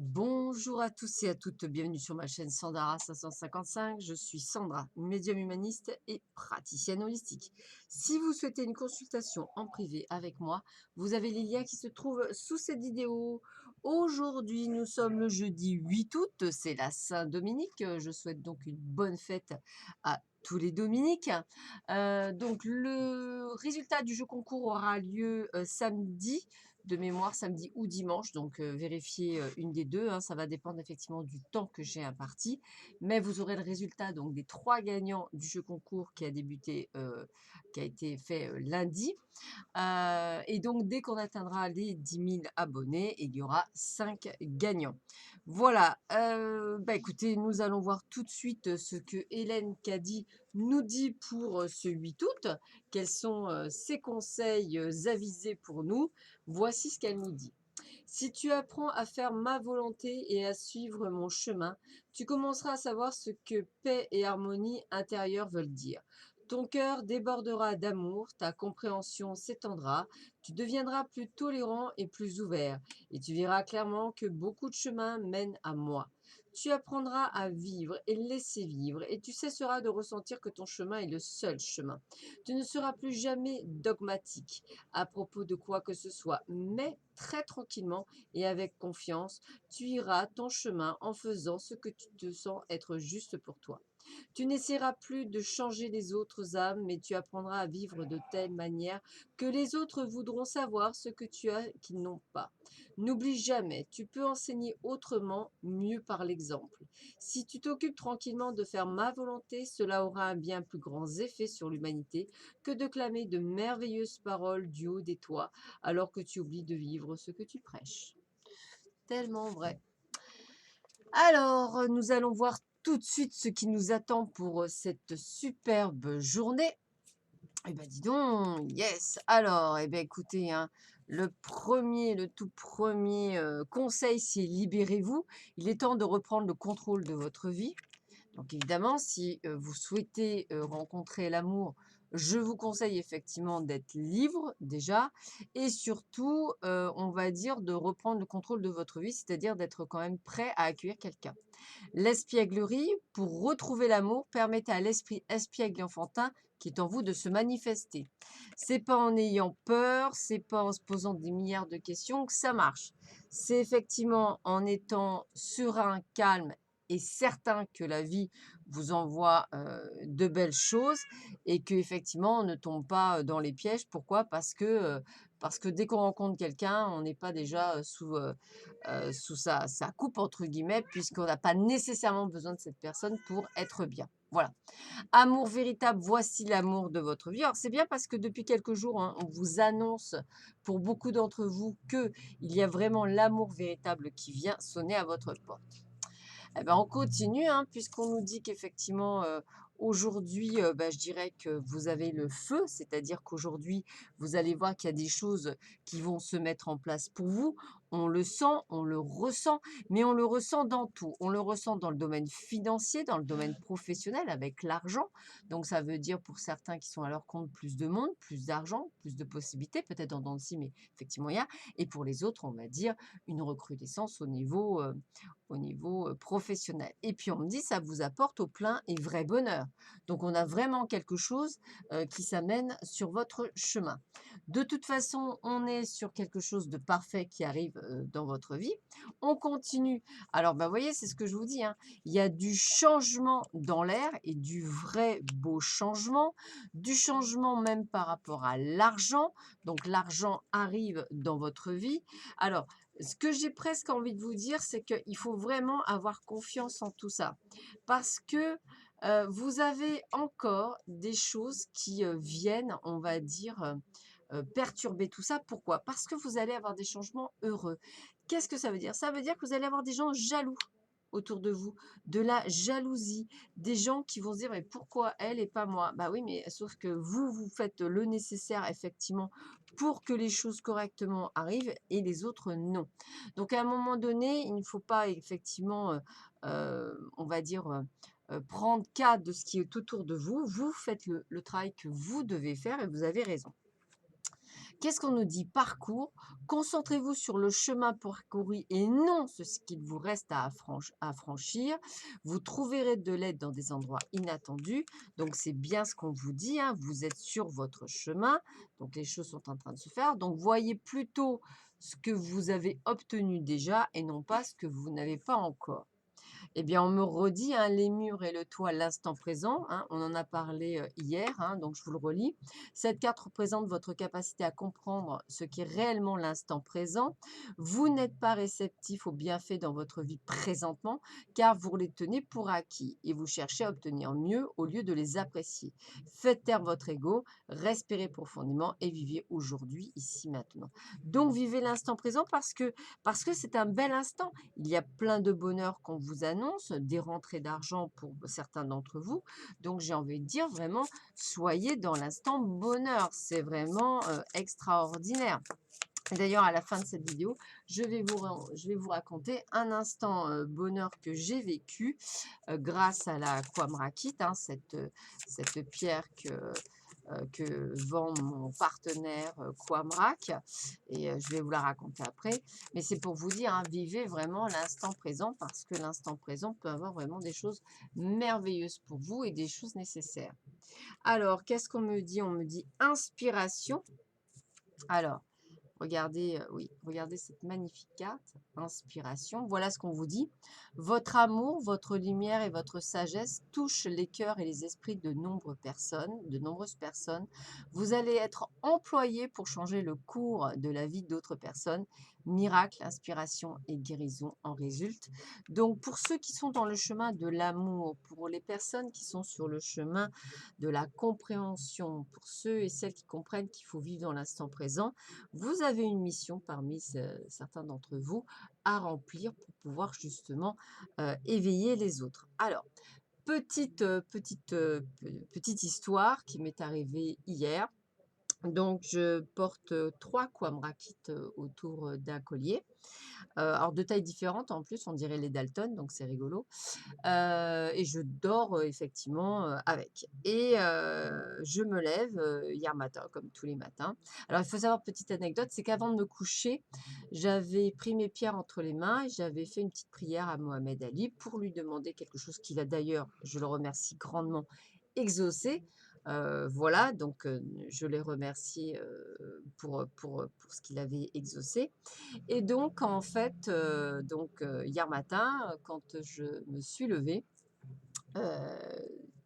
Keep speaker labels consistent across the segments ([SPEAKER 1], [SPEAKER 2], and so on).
[SPEAKER 1] Bonjour à tous et à toutes, bienvenue sur ma chaîne Sandara 555. Je suis Sandra, médium humaniste et praticienne holistique. Si vous souhaitez une consultation en privé avec moi, vous avez les liens qui se trouvent sous cette vidéo. Aujourd'hui, nous sommes le jeudi 8 août, c'est la Saint-Dominique. Je souhaite donc une bonne fête à tous les Dominiques. Donc, le résultat du jeu concours aura lieu samedi de mémoire samedi ou dimanche, donc vérifiez une des deux, hein, ça va dépendre effectivement du temps que j'ai imparti, mais vous aurez le résultat donc des 3 gagnants du jeu concours qui a débuté, qui a été fait lundi. Et donc dès qu'on atteindra les 10 000 abonnés, il y aura 5 gagnants. Voilà, bah écoutez, nous allons voir tout de suite ce que Hélène Caddy nous dit pour ce 8 août. Quels sont ses conseils avisés pour nous? Voici ce qu'elle nous dit. Si tu apprends à faire ma volonté et à suivre mon chemin, tu commenceras à savoir ce que paix et harmonie intérieure veulent dire. Ton cœur débordera d'amour, ta compréhension s'étendra, tu deviendras plus tolérant et plus ouvert, et tu verras clairement que beaucoup de chemins mènent à moi. Tu apprendras à vivre et laisser vivre, et tu cesseras de ressentir que ton chemin est le seul chemin. Tu ne seras plus jamais dogmatique à propos de quoi que ce soit, mais très tranquillement et avec confiance, tu iras ton chemin en faisant ce que tu te sens être juste pour toi. Tu n'essaieras plus de changer les autres âmes, mais tu apprendras à vivre de telle manière que les autres voudront savoir ce que tu as qu'ils n'ont pas. N'oublie jamais, tu peux enseigner autrement, mieux par l'exemple. Si tu t'occupes tranquillement de faire ma volonté, cela aura un bien plus grand effet sur l'humanité que de clamer de merveilleuses paroles du haut des toits, alors que tu oublies de vivre ce que tu prêches. Tellement vrai. Alors, nous allons voir tout de suite ce qui nous attend pour cette superbe journée. Eh ben, dis donc, yes! Alors, eh ben, écoutez, hein, le tout premier conseil, c'est libérez-vous. Il est temps de reprendre le contrôle de votre vie. Donc évidemment, si vous souhaitez rencontrer l'amour, je vous conseille effectivement d'être libre déjà et surtout, on va dire de reprendre le contrôle de votre vie, c'est-à-dire d'être quand même prêt à accueillir quelqu'un. L'espièglerie, pour retrouver l'amour, permet à l'esprit espiègle et enfantin qui est en vous de se manifester. C'est pas en ayant peur, c'est pas en se posant des milliards de questions que ça marche. C'est effectivement en étant serein, calme et certain que la vie vous envoie de belles choses et que effectivement on ne tombe pas dans les pièges. Pourquoi? Parce que dès qu'on rencontre quelqu'un, on n'est pas déjà sous sa coupe entre guillemets, puisqu'on n'a pas nécessairement besoin de cette personne pour être bien. Voilà. Amour véritable, voici l'amour de votre vie. Alors c'est bien parce que depuis quelques jours, hein, on vous annonce pour beaucoup d'entre vous que il y a vraiment l'amour véritable qui vient sonner à votre porte. Eh ben, on continue, hein, puisqu'on nous dit qu'effectivement, aujourd'hui, bah, je dirais que vous avez le feu, c'est-à-dire qu'aujourd'hui, vous allez voir qu'il y a des choses qui vont se mettre en place pour vous. On le sent, on le ressent, mais on le ressent dans tout. On le ressent dans le domaine financier, dans le domaine professionnel avec l'argent. Donc ça veut dire pour certains qui sont à leur compte plus de monde, plus d'argent, plus de possibilités, peut-être en dents de scie, mais effectivement il y a. Et pour les autres, on va dire une recrudescence au niveau professionnel. Et puis on me dit, ça vous apporte au plein et vrai bonheur. Donc on a vraiment quelque chose qui s'amène sur votre chemin. De toute façon, on est sur quelque chose de parfait qui arrive dans votre vie. On continue. Alors, bah, vous voyez, c'est ce que je vous dis, hein. Il y a du changement dans l'air et du vrai beau changement, du changement même par rapport à l'argent. Donc, l'argent arrive dans votre vie. Alors, ce que j'ai presque envie de vous dire, c'est qu'il faut vraiment avoir confiance en tout ça. Parce que vous avez encore des choses qui viennent, on va dire, perturber tout ça. Pourquoi? Parce que vous allez avoir des changements heureux. Qu'est-ce que ça veut dire? Ça veut dire que vous allez avoir des gens jaloux autour de vous, de la jalousie, des gens qui vont se dire mais pourquoi elle et pas moi? Bah oui, mais sauf que vous faites le nécessaire effectivement pour que les choses correctement arrivent et les autres non. Donc à un moment donné, il ne faut pas effectivement, on va dire, prendre cas de ce qui est autour de vous. Vous faites le travail que vous devez faire et vous avez raison. Qu'est-ce qu'on nous dit? Parcours. Concentrez-vous sur le chemin parcouru et non sur ce qu'il vous reste à franchir. Vous trouverez de l'aide dans des endroits inattendus. Donc, c'est bien ce qu'on vous dit, hein. Vous êtes sur votre chemin. Donc, les choses sont en train de se faire. Donc, voyez plutôt ce que vous avez obtenu déjà et non pas ce que vous n'avez pas encore. Eh bien, on me redit, hein, les murs et le toit, l'instant présent, hein, on en a parlé hier, hein, donc je vous le relis. Cette carte représente votre capacité à comprendre ce qui est réellement l'instant présent. Vous n'êtes pas réceptif aux bienfaits dans votre vie présentement, car vous les tenez pour acquis et vous cherchez à obtenir mieux au lieu de les apprécier. Faites taire votre ego, respirez profondément et vivez aujourd'hui, ici, maintenant. Donc, vivez l'instant présent parce que c'est un bel instant. Il y a plein de bonheur qu'on vous annonce, des rentrées d'argent pour certains d'entre vous. Donc, j'ai envie de dire vraiment, soyez dans l'instant bonheur. C'est vraiment extraordinaire. Et d'ailleurs, à la fin de cette vidéo, je vais vous raconter un instant bonheur que j'ai vécu grâce à la Quamrakite, hein, cette pierre que vend mon partenaire Quamrak. Et je vais vous la raconter après. Mais c'est pour vous dire, hein, vivez vraiment l'instant présent parce que l'instant présent peut avoir vraiment des choses merveilleuses pour vous et des choses nécessaires. Alors, qu'est-ce qu'on me dit? On me dit inspiration. Alors, regardez, oui, regardez cette magnifique carte, inspiration. Voilà ce qu'on vous dit. Votre amour, votre lumière et votre sagesse touchent les cœurs et les esprits de nombreuses personnes. Vous allez être employé pour changer le cours de la vie d'autres personnes. Miracle, inspiration et guérison en résultent. Donc, pour ceux qui sont dans le chemin de l'amour, pour les personnes qui sont sur le chemin de la compréhension, pour ceux et celles qui comprennent qu'il faut vivre dans l'instant présent, vous avez une mission parmi certains d'entre vous à remplir pour pouvoir justement éveiller les autres. Alors, petite histoire qui m'est arrivée hier. Donc, je porte 3 Quamrakites autour d'un collier. Alors, de tailles différentes en plus, on dirait les Dalton, donc c'est rigolo. Et je dors, effectivement, avec et je me lève, hier matin comme tous les matins. Alors il faut savoir, petite anecdote, c'est qu'avant de me coucher, j'avais pris mes pierres entre les mains et j'avais fait une petite prière à Mohamed Ali pour lui demander quelque chose qu'il a d'ailleurs, je le remercie grandement, exaucé. Voilà, donc je les remercie, pour ce qu'il avait exaucé. Et donc, en fait, hier matin, quand je me suis levée, heu,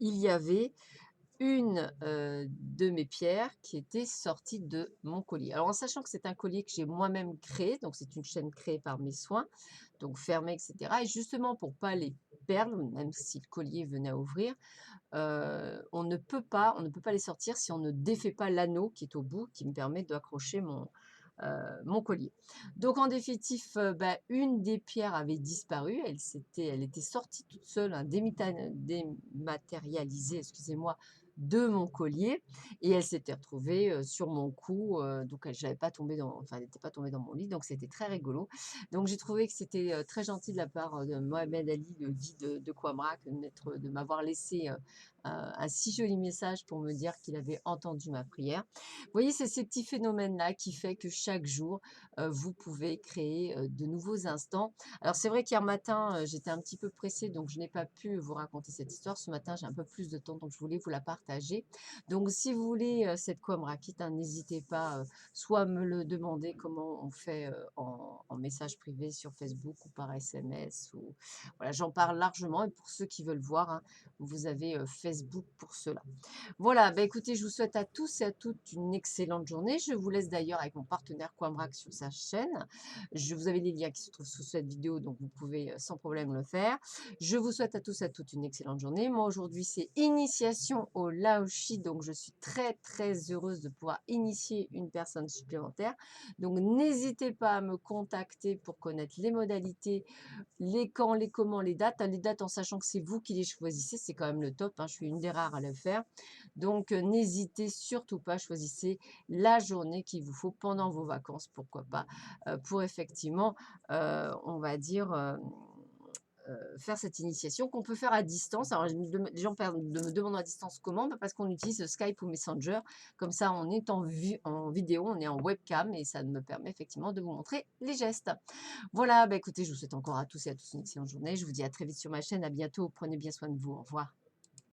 [SPEAKER 1] il y avait une de mes pierres qui était sortie de mon collier. Alors, en sachant que c'est un collier que j'ai moi-même créé, donc c'est une chaîne créée par mes soins, donc fermée, et cetera. Et justement, pour pas les perdre, même si le collier venait à ouvrir, on ne peut pas les sortir si on ne défait pas l'anneau qui est au bout, qui me permet d'accrocher mon collier. Donc en définitive, une des pierres avait disparu, elle était sortie toute seule, hein, dématérialisée, excusez-moi, de mon collier et elle s'était retrouvée, sur mon cou, donc elle n'était pas tombée dans mon lit, donc c'était très rigolo. Donc j'ai trouvé que c'était, très gentil de la part, de Mohamed Ali, le guide de Quamrak, de m'avoir laissé, un si joli message pour me dire qu'il avait entendu ma prière. Vous voyez, c'est ces petits phénomènes-là qui fait que chaque jour, vous pouvez créer, de nouveaux instants. Alors c'est vrai qu'hier matin, j'étais un petit peu pressée, donc je n'ai pas pu vous raconter cette histoire. Ce matin, j'ai un peu plus de temps, donc je voulais vous la partager. Donc si vous voulez, cette Quamrakite, hein, n'hésitez pas, soit à me le demander comment on fait, en message privé sur Facebook ou par SMS ou voilà, j'en parle largement et pour ceux qui veulent voir, hein, vous avez, Facebook pour cela. Voilà, bah, écoutez, je vous souhaite à tous et à toutes une excellente journée. Je vous laisse d'ailleurs avec mon partenaire Quamrak sur sa chaîne. Vous avez les liens qui se trouvent sous cette vidéo, donc vous pouvez sans problème le faire. Je vous souhaite à tous et à toutes une excellente journée. Moi, aujourd'hui, c'est initiation au Laoshi, donc je suis très, très heureuse de pouvoir initier une personne supplémentaire. Donc, n'hésitez pas à me contacter pour connaître les modalités, les quand, les comment, les dates. Les dates en sachant que c'est vous qui les choisissez, c'est quand même le top, hein, je suis une des rares à le faire. Donc, n'hésitez surtout pas, choisissez la journée qu'il vous faut pendant vos vacances, pourquoi pas, pour effectivement, on va dire, faire cette initiation qu'on peut faire à distance. Alors les gens me demandent à distance comment? Bah, parce qu'on utilise Skype ou Messenger. Comme ça, on est en vidéo, on est en webcam et ça me permet effectivement de vous montrer les gestes. Voilà, bah, écoutez, je vous souhaite encore à tous et à tous une excellente journée. Je vous dis à très vite sur ma chaîne. À bientôt. Prenez bien soin de vous. Au revoir.